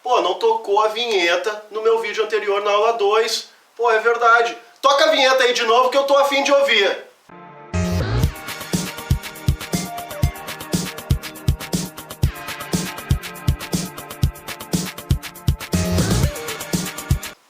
Pô, não tocou a vinheta no meu vídeo anterior na aula 2. Pô, é verdade. Toca a vinheta aí de novo que eu tô a fim de ouvir.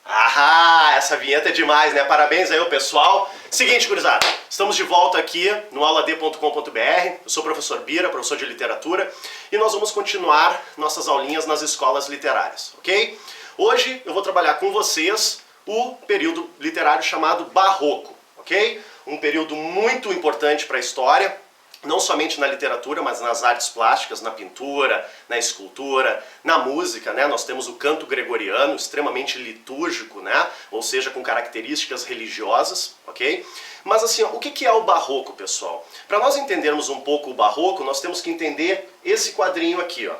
Ah, essa vinheta é demais, né? Parabéns aí, pessoal. Seguinte, gurizada, estamos de volta aqui no aulad.com.br. Eu sou o professor Bira, professor de literatura, e nós vamos continuar nossas aulinhas nas escolas literárias, ok? Hoje eu vou trabalhar com vocês o período literário chamado Barroco, ok? Um período muito importante para a história, não somente na literatura, mas nas artes plásticas, na pintura, na escultura, na música, né? Nós temos o canto gregoriano, extremamente litúrgico, né? Ou seja, com características religiosas, ok? Mas assim, ó, o que é o Barroco, pessoal? Para nós entendermos um pouco o Barroco, nós temos que entender esse quadrinho aqui, ó.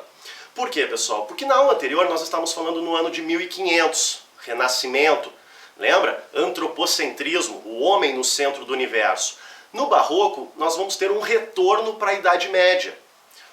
Por quê, pessoal? Porque na aula anterior nós estávamos falando no ano de 1500, Renascimento, lembra? Antropocentrismo, o homem no centro do universo. No Barroco, nós vamos ter um retorno para a Idade Média.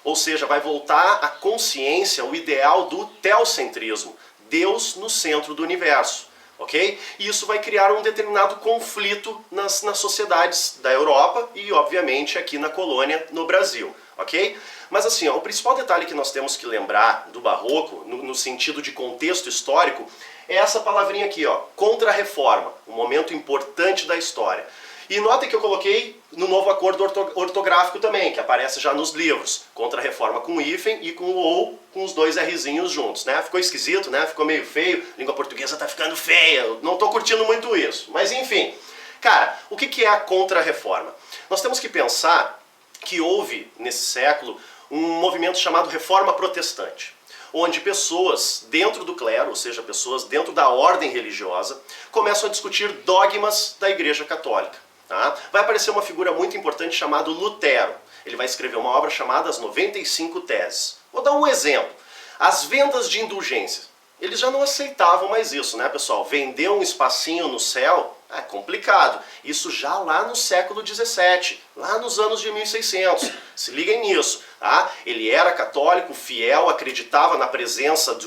Ou seja, vai voltar a consciência, o ideal do teocentrismo, Deus no centro do universo. Ok? E isso vai criar um determinado conflito nas sociedades da Europa e, obviamente, aqui na colônia, no Brasil. Ok? Mas assim, ó, o principal detalhe que nós temos que lembrar do Barroco, no sentido de contexto histórico, é essa palavrinha aqui, ó, Contra-Reforma, um momento importante da história. E notem que eu coloquei no novo acordo ortográfico também, que aparece já nos livros. Contra-Reforma com hífen e com o ou, com os dois Rzinhos juntos, né? Ficou esquisito, né? Ficou meio feio, a língua portuguesa tá ficando feia, eu não tô curtindo muito isso. Mas enfim, cara, o que é a Contra-Reforma? Nós temos que pensar que houve, nesse século, um movimento chamado Reforma Protestante, onde pessoas dentro do clero, ou seja, pessoas dentro da ordem religiosa, começam a discutir dogmas da Igreja Católica. Tá? Vai aparecer uma figura muito importante chamada Lutero. Ele vai escrever uma obra chamada As 95 Teses. Vou dar um exemplo. As vendas de indulgências. Eles já não aceitavam mais isso, né, pessoal? Vender um espacinho no céu é complicado. Isso já lá no século XVII, lá nos anos de 1600. Se liguem nisso. Tá? Ele era católico, fiel, acreditava na presença de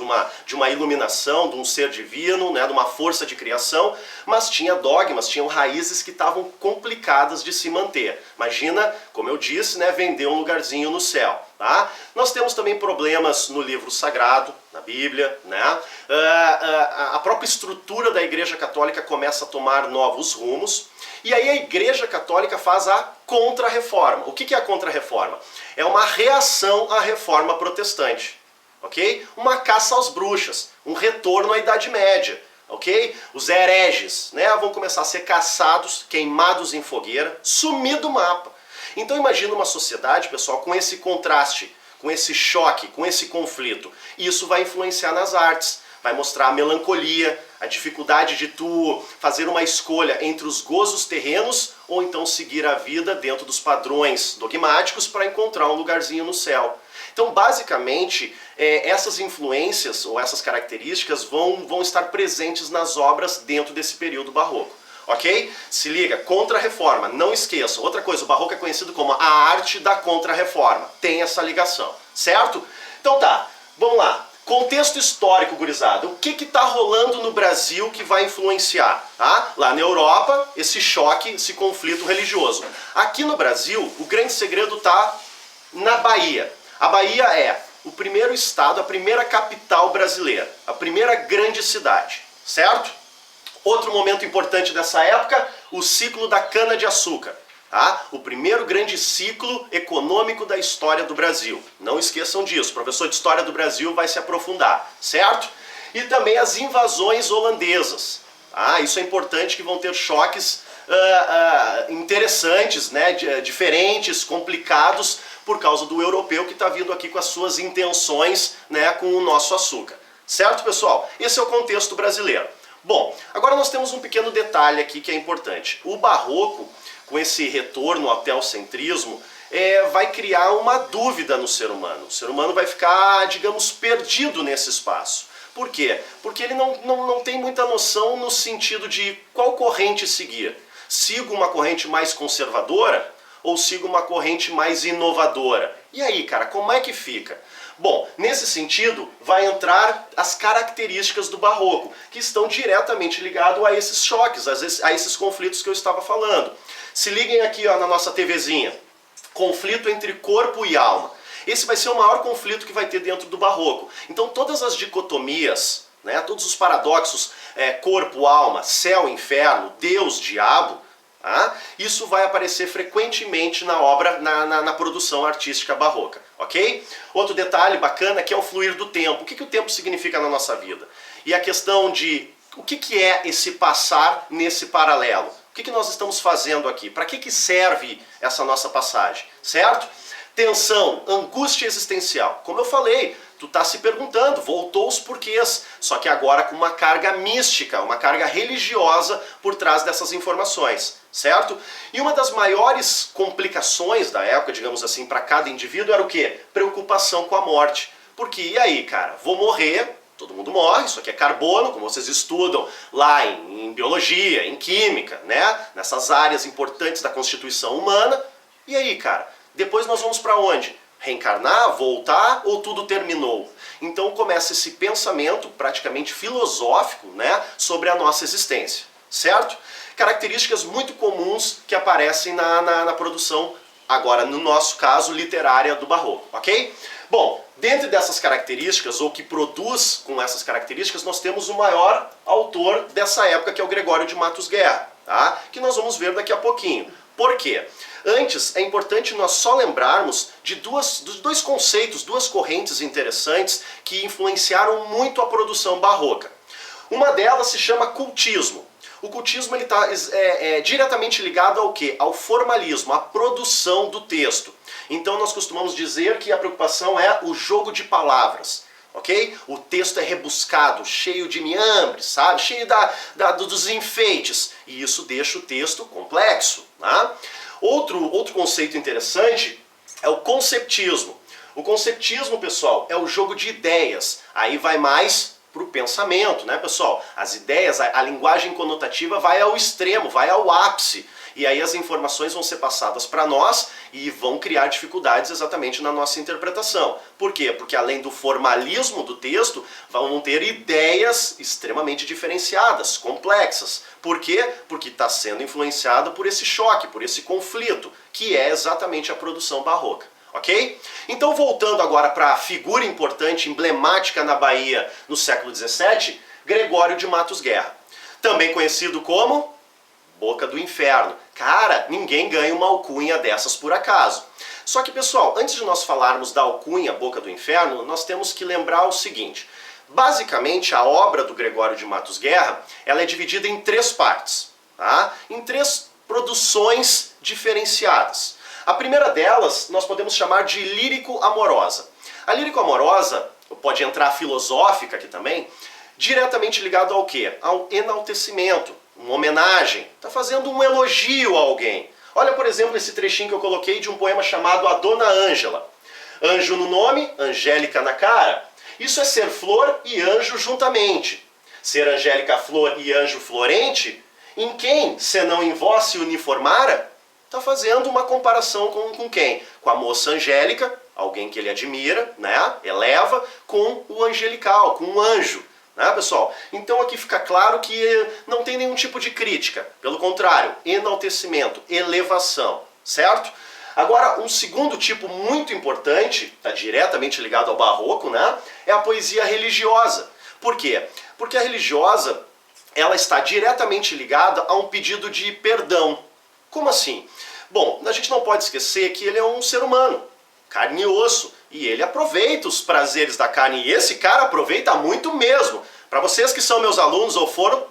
uma iluminação, de um ser divino, né, de uma força de criação, mas tinha dogmas, tinham raízes que estavam complicadas de se manter. Imagina, como eu disse, né, vender um lugarzinho no céu. Tá? Nós temos também problemas no livro sagrado, na Bíblia, né? A própria estrutura da Igreja Católica começa a tomar novos rumos, e aí a Igreja Católica faz a Contra-Reforma. O que é a Contra-Reforma? É uma reação à Reforma Protestante, ok? Uma caça às bruxas, um retorno à Idade Média, ok? Os hereges, né, vão começar a ser caçados, queimados em fogueira, sumir do mapa. Então imagina uma sociedade, pessoal, com esse contraste, com esse choque, com esse conflito. E isso vai influenciar nas artes, vai mostrar a melancolia, a dificuldade de tu fazer uma escolha entre os gozos terrenos ou então seguir a vida dentro dos padrões dogmáticos para encontrar um lugarzinho no céu. Então, basicamente, essas influências ou essas características vão estar presentes nas obras dentro desse período barroco. Ok? Se liga, Contra-Reforma, não esqueça. Outra coisa, o Barroco é conhecido como a arte da Contra-Reforma. Tem essa ligação, certo? Então tá, vamos lá. Contexto histórico, gurizada. O que está rolando no Brasil que vai influenciar? Tá? Lá na Europa, esse choque, esse conflito religioso. Aqui no Brasil, o grande segredo está na Bahia. A Bahia é o primeiro estado, a primeira capital brasileira, a primeira grande cidade, certo? Outro momento importante dessa época, o ciclo da cana-de-açúcar. Tá? O primeiro grande ciclo econômico da história do Brasil. Não esqueçam disso, o professor de História do Brasil vai se aprofundar, certo? E também as invasões holandesas. Tá? Isso é importante, que vão ter choques interessantes, né? Diferentes, complicados, por causa do europeu que está vindo aqui com as suas intenções, né? Com o nosso açúcar. Certo, pessoal? Esse é o contexto brasileiro. Bom, agora nós temos um pequeno detalhe aqui que é importante. O Barroco, com esse retorno ao teocentrismo, vai criar uma dúvida no ser humano. O ser humano vai ficar, digamos, perdido nesse espaço. Por quê? Porque ele não tem muita noção no sentido de qual corrente seguir. Sigo uma corrente mais conservadora ou sigo uma corrente mais inovadora? E aí, cara, como é que fica? Bom, nesse sentido, vai entrar as características do barroco, que estão diretamente ligados a esses choques, a esses conflitos que eu estava falando. Se liguem aqui, ó, na nossa TVzinha. Conflito entre corpo e alma. Esse vai ser o maior conflito que vai ter dentro do barroco. Então todas as dicotomias, né, todos os paradoxos, corpo, alma, céu, inferno, Deus, diabo, tá? Isso vai aparecer frequentemente na obra, na produção artística barroca, ok? Outro detalhe bacana que é o fluir do tempo. O que o tempo significa na nossa vida? E a questão de o que é esse passar nesse paralelo? O que nós estamos fazendo aqui? Para que serve essa nossa passagem? Certo? Tensão, angústia existencial. Como eu falei, tu está se perguntando, voltou os porquês, só que agora com uma carga mística, uma carga religiosa por trás dessas informações, certo? E uma das maiores complicações da época, digamos assim, para cada indivíduo era o quê? Preocupação com a morte. Porque, e aí, cara, vou morrer, todo mundo morre, isso aqui é carbono, como vocês estudam lá em biologia, em química, né? Nessas áreas importantes da constituição humana. E aí, cara, depois nós vamos para onde? Reencarnar, voltar ou tudo terminou? Então começa esse pensamento praticamente filosófico, né, sobre a nossa existência, certo? Características muito comuns que aparecem na produção, agora no nosso caso, literária do barroco, ok? Bom, dentro dessas características, ou que produz com essas características, nós temos o maior autor dessa época, que é o Gregório de Matos Guerra, tá? Que nós vamos ver daqui a pouquinho. Por quê? Antes, é importante nós só lembrarmos de dos dois conceitos, duas correntes interessantes que influenciaram muito a produção barroca. Uma delas se chama cultismo. O cultismo está diretamente ligado ao quê? Ao formalismo, à produção do texto. Então nós costumamos dizer que a preocupação é o jogo de palavras. Ok? O texto é rebuscado, cheio de miambres, sabe? Cheio dos enfeites. E isso deixa o texto complexo. Né? Outro conceito interessante é o conceptismo. O conceptismo, pessoal, é o jogo de ideias. Aí vai mais para o pensamento, né, pessoal? As ideias, a linguagem conotativa vai ao extremo, vai ao ápice. E aí as informações vão ser passadas para nós e vão criar dificuldades exatamente na nossa interpretação. Por quê? Porque além do formalismo do texto, vão ter ideias extremamente diferenciadas, complexas. Por quê? Porque está sendo influenciado por esse choque, por esse conflito, que é exatamente a produção barroca. Ok? Então, voltando agora para a figura importante, emblemática na Bahia no século XVII, Gregório de Matos Guerra. Também conhecido como Boca do Inferno. Cara, ninguém ganha uma alcunha dessas por acaso. Só que, pessoal, antes de nós falarmos da alcunha Boca do Inferno, nós temos que lembrar o seguinte. Basicamente, a obra do Gregório de Matos Guerra, ela é dividida em três partes, tá? Em três produções diferenciadas. A primeira delas nós podemos chamar de lírico-amorosa. A lírico-amorosa, pode entrar filosófica aqui também, diretamente ligado ao quê? Ao enaltecimento, uma homenagem, está fazendo um elogio a alguém. Olha, por exemplo, esse trechinho que eu coloquei de um poema chamado A Dona Ângela. Anjo no nome, Angélica na cara. Isso é ser flor e anjo juntamente. Ser Angélica flor e anjo florente, em quem, senão em vós se uniformara? Está fazendo uma comparação com quem? Com a moça angélica, alguém que ele admira, né? Eleva, com o angelical, com o anjo. Né, pessoal? Então aqui fica claro que não tem nenhum tipo de crítica. Pelo contrário, enaltecimento, elevação. Certo? Agora, um segundo tipo muito importante, está diretamente ligado ao barroco, né? É a poesia religiosa. Por quê? Porque a religiosa, ela está diretamente ligada a um pedido de perdão. Como assim? Bom, a gente não pode esquecer que ele é um ser humano, carne e osso, e ele aproveita os prazeres da carne, e esse cara aproveita muito mesmo. Para vocês que são meus alunos ou foram,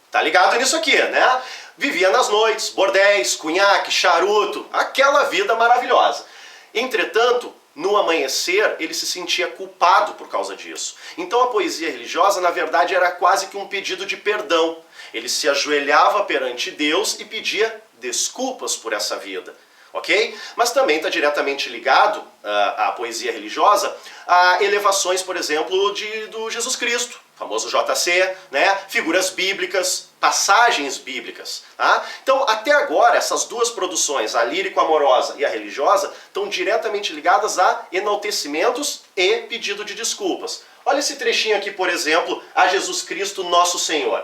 tá ligado nisso aqui, né? Vivia nas noites, bordéis, cunhaque, charuto, aquela vida maravilhosa. Entretanto, no amanhecer, ele se sentia culpado por causa disso. Então a poesia religiosa, na verdade, era quase que um pedido de perdão. Ele se ajoelhava perante Deus e pedia desculpas por essa vida. Ok? Mas também está diretamente ligado à poesia religiosa a elevações, por exemplo, do Jesus Cristo. famoso JC, né? Figuras bíblicas, passagens bíblicas. Tá? Então, até agora, essas duas produções, a lírico-amorosa e a religiosa, estão diretamente ligadas a enaltecimentos e pedido de desculpas. Olha esse trechinho aqui, por exemplo, a Jesus Cristo nosso Senhor.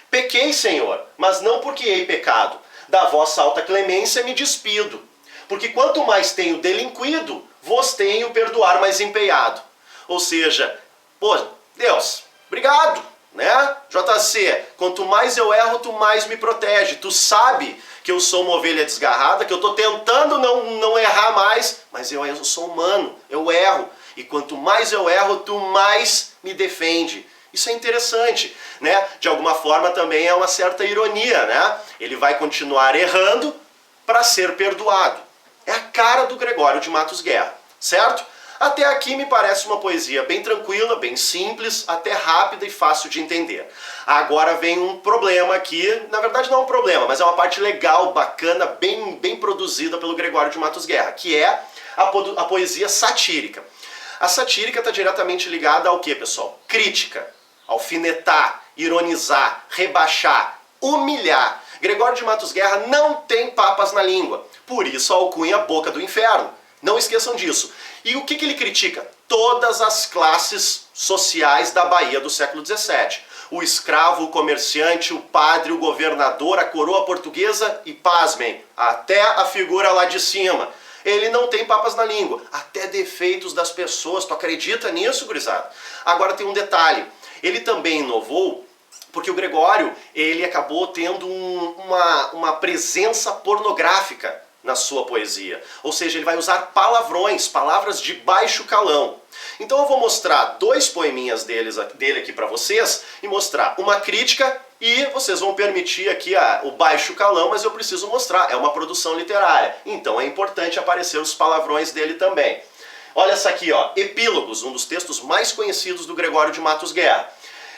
Pequei, Senhor, mas não porque hei pecado. Da vossa alta clemência me despido. Porque quanto mais tenho delinquido, vos tenho perdoar mais empenhado. Ou seja, pô, Deus, obrigado, né? JC, quanto mais eu erro, tu mais me protege. Tu sabe que eu sou uma ovelha desgarrada, que eu estou tentando não errar mais, mas eu sou humano, eu erro. E quanto mais eu erro, tu mais me defende. Isso é interessante, né? De alguma forma também é uma certa ironia, né? Ele vai continuar errando para ser perdoado. É a cara do Gregório de Matos Guerra, certo? Até aqui me parece uma poesia bem tranquila, bem simples, até rápida e fácil de entender. Agora vem um problema aqui, na verdade não é um problema, mas é uma parte legal, bacana, bem produzida pelo Gregório de Matos Guerra, que é a poesia satírica. A satírica está diretamente ligada ao que, pessoal? Crítica, alfinetar, ironizar, rebaixar, humilhar. Gregório de Matos Guerra não tem papas na língua, por isso a alcunha Boca do Inferno. Não esqueçam disso. E o que ele critica? Todas as classes sociais da Bahia do século XVII. O escravo, o comerciante, o padre, o governador, a coroa portuguesa e, pasmem, até a figura lá de cima. Ele não tem papas na língua, até defeitos das pessoas. Tu acredita nisso, gurizada? Agora tem um detalhe. Ele também inovou porque o Gregório ele acabou tendo uma presença pornográfica na sua poesia. Ou seja, ele vai usar palavrões, palavras de baixo calão. Então eu vou mostrar dois poeminhas dele aqui para vocês e mostrar uma crítica e vocês vão permitir aqui o baixo calão, mas eu preciso mostrar, é uma produção literária. Então é importante aparecer os palavrões dele também. Olha essa aqui, ó, Epílogos, um dos textos mais conhecidos do Gregório de Matos Guerra.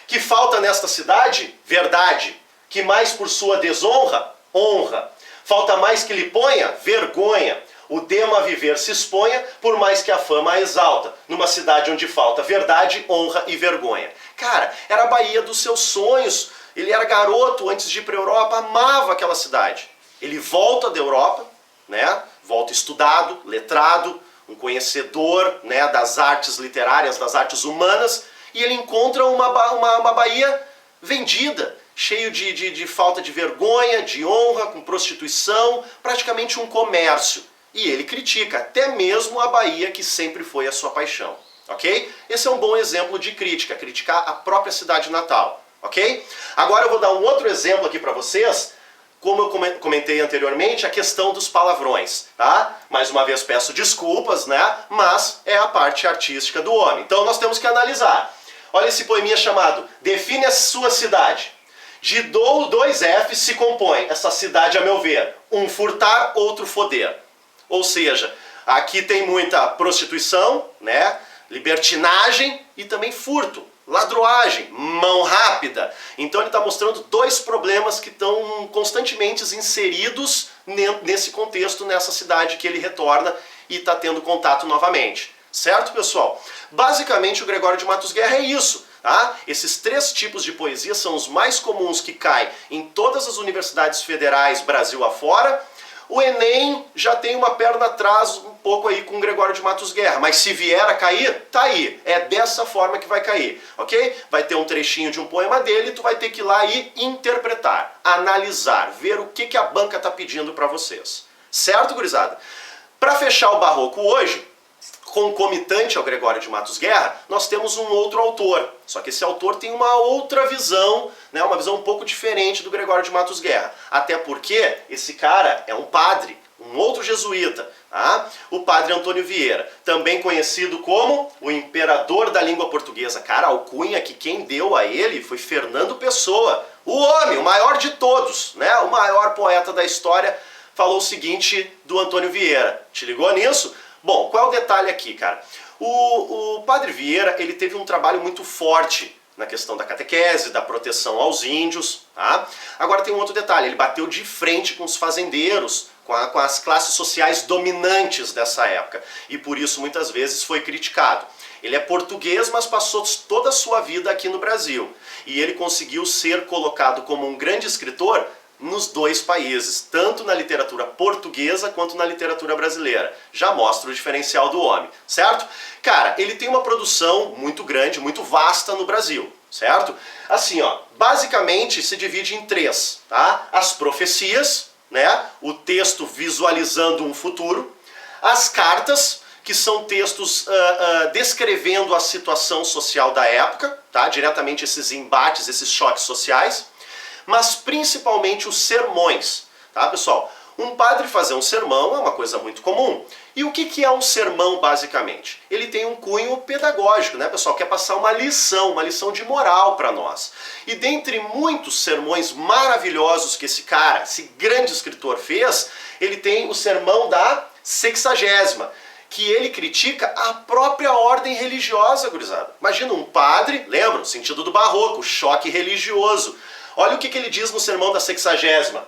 Que falta nesta cidade? Verdade. Que mais por sua desonra? Honra. Falta mais que lhe ponha? Vergonha. O demo a viver se exponha, por mais que a fama a exalta. Numa cidade onde falta verdade, honra e vergonha. Cara, era a Bahia dos seus sonhos. Ele era garoto antes de ir para a Europa, amava aquela cidade. Ele volta da Europa, né? Volta estudado, letrado, um conhecedor, né, das artes literárias, das artes humanas, e ele encontra uma Bahia vendida, cheio de falta de vergonha, de honra, com prostituição, praticamente um comércio. E ele critica até mesmo a Bahia, que sempre foi a sua paixão. Ok? Esse é um bom exemplo de crítica, criticar a própria cidade natal. Ok? Agora eu vou dar um outro exemplo aqui para vocês, como eu comentei anteriormente, a questão dos palavrões. Tá? Mais uma vez peço desculpas, né? Mas é a parte artística do homem. Então nós temos que analisar. Olha esse poeminha chamado Define a sua cidade. De dois Fs se compõe essa cidade, a meu ver. Um furtar, outro foder. Ou seja, aqui tem muita prostituição, né? Libertinagem e também furto, ladroagem, mão rápida. Então ele está mostrando dois problemas que estão constantemente inseridos nesse contexto, nessa cidade que ele retorna e está tendo contato novamente. Certo, pessoal? Basicamente o Gregório de Matos Guerra é isso. Tá? Esses três tipos de poesia são os mais comuns que caem em todas as universidades federais Brasil afora. O Enem já tem uma perna atrás um pouco aí com o Gregório de Matos Guerra, mas se vier a cair, tá aí. É dessa forma que vai cair, ok? Vai ter um trechinho de um poema dele, tu vai ter que ir lá e interpretar, analisar, ver o que a banca tá pedindo para vocês. Certo, gurizada? Para fechar o barroco hoje, concomitante ao Gregório de Matos Guerra, nós temos um outro autor. Só que esse autor tem uma outra visão, né, uma visão um pouco diferente do Gregório de Matos Guerra. Até porque esse cara é um padre, um outro jesuíta, tá? O padre Antônio Vieira, também conhecido como o imperador da língua portuguesa. Cara, a alcunha que quem deu a ele foi Fernando Pessoa, o homem, o maior de todos, né? O maior poeta da história, falou o seguinte do Antônio Vieira. Te ligou nisso? Bom, qual é o detalhe aqui, cara? O Padre Vieira, ele teve um trabalho muito forte na questão da catequese, da proteção aos índios, tá? Agora tem um outro detalhe, ele bateu de frente com os fazendeiros, com as classes sociais dominantes dessa época, e por isso muitas vezes foi criticado. Ele é português, mas passou toda a sua vida aqui no Brasil. E ele conseguiu ser colocado como um grande escritor nos dois países, tanto na literatura portuguesa quanto na literatura brasileira. Já mostra o diferencial do homem, certo? Cara, ele tem uma produção muito grande, muito vasta no Brasil, certo? Assim, ó, basicamente se divide em três, tá? As profecias, né? O texto visualizando um futuro. As cartas, que são textos descrevendo a situação social da época, tá? Diretamente esses embates, esses choques sociais. Mas principalmente os sermões, tá, pessoal? Um padre fazer um sermão é uma coisa muito comum. E o que é um sermão, basicamente? Ele tem um cunho pedagógico, né, pessoal? Quer passar uma lição de moral para nós. E dentre muitos sermões maravilhosos que esse cara, esse grande escritor fez, ele tem o sermão da Sexagésima, que ele critica a própria ordem religiosa, gurizada. Imagina um padre, lembra? O sentido do barroco, o choque religioso. Olha o que ele diz no sermão da Sexagésima.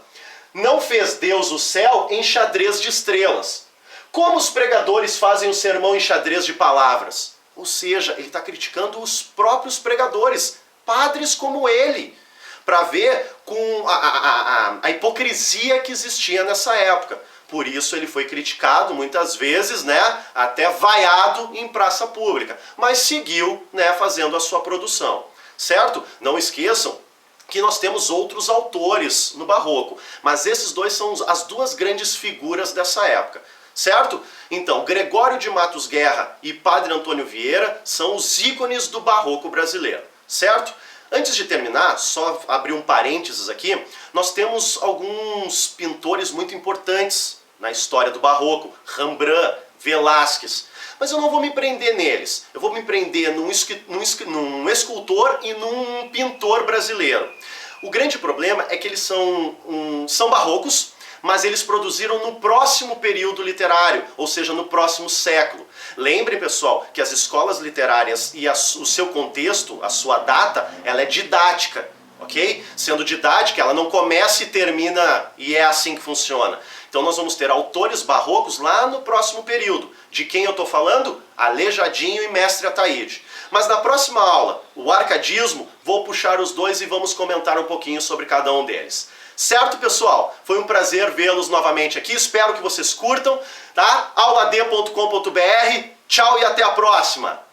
Não fez Deus o céu em xadrez de estrelas. Como os pregadores fazem o sermão em xadrez de palavras? Ou seja, ele está criticando os próprios pregadores, padres como ele, para ver com a hipocrisia que existia nessa época. Por isso ele foi criticado muitas vezes, né, até vaiado em praça pública, mas seguiu, né, fazendo a sua produção, certo? Não esqueçam que nós temos outros autores no barroco, mas esses dois são as duas grandes figuras dessa época, certo? Então, Gregório de Matos Guerra e Padre Antônio Vieira são os ícones do barroco brasileiro, certo? Antes de terminar, só abrir um parênteses aqui, nós temos alguns pintores muito importantes na história do barroco, Rembrandt, Velázquez. Mas eu não vou me prender neles, eu vou me prender num escultor e num pintor brasileiro. O grande problema é que eles são barrocos, mas eles produziram no próximo período literário, ou seja, no próximo século. Lembrem, pessoal, que as escolas literárias e o seu contexto, a sua data, ela é didática, ok? Sendo didática, ela não começa e termina e é assim que funciona. Então nós vamos ter autores barrocos lá no próximo período. De quem eu estou falando? Aleijadinho e Mestre Ataíde. Mas na próxima aula, o arcadismo, vou puxar os dois e vamos comentar um pouquinho sobre cada um deles. Certo, pessoal? Foi um prazer vê-los novamente aqui. Espero que vocês curtam, tá? auladê.com.br. Tchau e até a próxima!